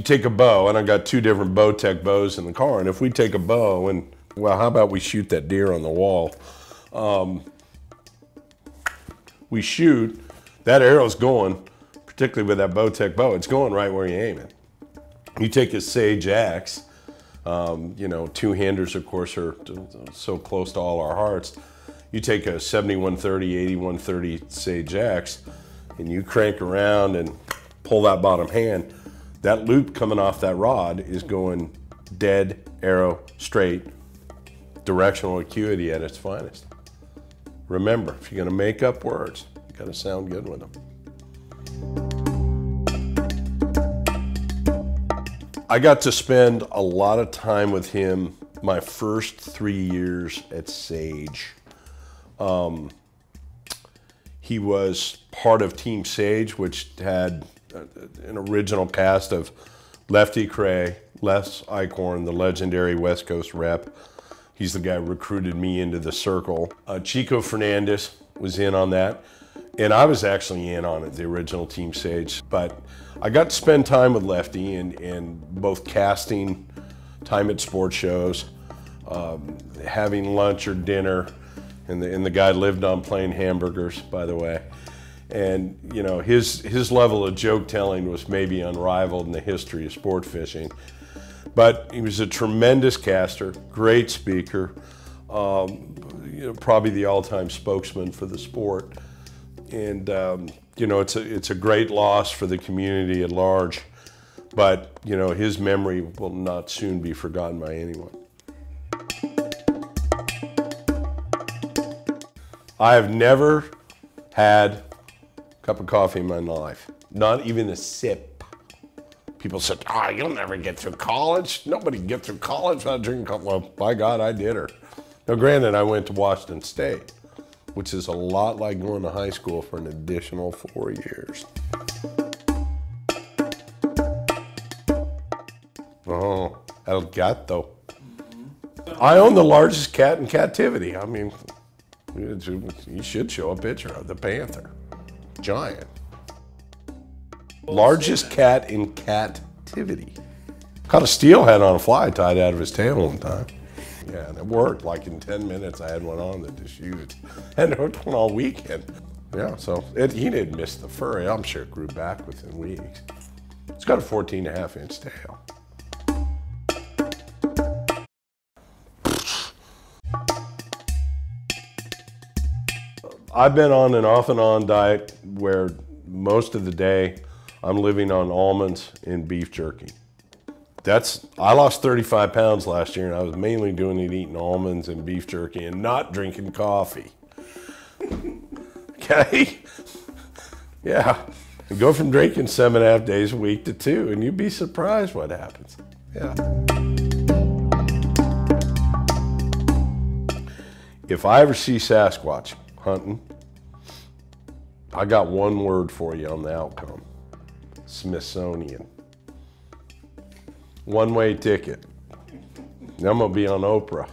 take a bow, and I got 2 different Bowtech bows in the car, and if we take a bow and, well, how about we shoot that deer on the wall? We shoot, that arrow's going, particularly with that Bowtech bow, it's going right where you aim it. You take a Sage axe, you know, 2-handers, of course, are so close to all our hearts. You take a 7130, 8130 Sage axe, and you crank around and pull that bottom hand. That loop coming off that rod is going dead, arrow, straight, directional acuity at its finest. Remember, if you're gonna make up words, you gotta sound good with them. I got to spend a lot of time with him my first 3 years at Sage. He was part of Team Sage, which had an original cast of Lefty Kreh, Les Eichhorn, the legendary West Coast rep. He's the guy who recruited me into the circle. Chico Fernandez was in on that, and I was actually in on it, the original Team Sage. But I got to spend time with Lefty and both casting, time at sports shows, having lunch or dinner, and the guy lived on plain hamburgers, by the way. And you know, his level of joke telling was maybe unrivaled in the history of sport fishing. But he was a tremendous caster, great speaker, you know, probably the all-time spokesman for the sport. And you know, it's a great loss for the community at large. But you know, his memory will not soon be forgotten by anyone. I have never had a cup of coffee in my life, not even a sip. People said, "Ah, you'll never get through college. Nobody can get through college without drinking coffee." Well, by God, I did her. Now, granted, I went to Washington State, which is a lot like going to high school for an additional 4 years. Oh, El Gato. I own the largest cat in captivity. I mean, you should show a picture of the panther. Giant. Largest cat in captivity. Caught a steelhead on a fly tied out of his tail one time. Yeah, and it worked. Like in 10 minutes, I had one on that to shoot. And it went all weekend. Yeah, so he didn't miss the fur. I'm sure it grew back within weeks. It's got a 14.5-inch tail. I've been on an off and on diet where most of the day I'm living on almonds and beef jerky. I lost 35 pounds last year, and I was mainly doing it eating almonds and beef jerky and not drinking coffee. Okay? Yeah. And go from drinking 7.5 days a week to 2, and you'd be surprised what happens. Yeah. If I ever see Sasquatch hunting, I got one word for you on the outcome. Smithsonian. One-way ticket. I'm gonna be on Oprah.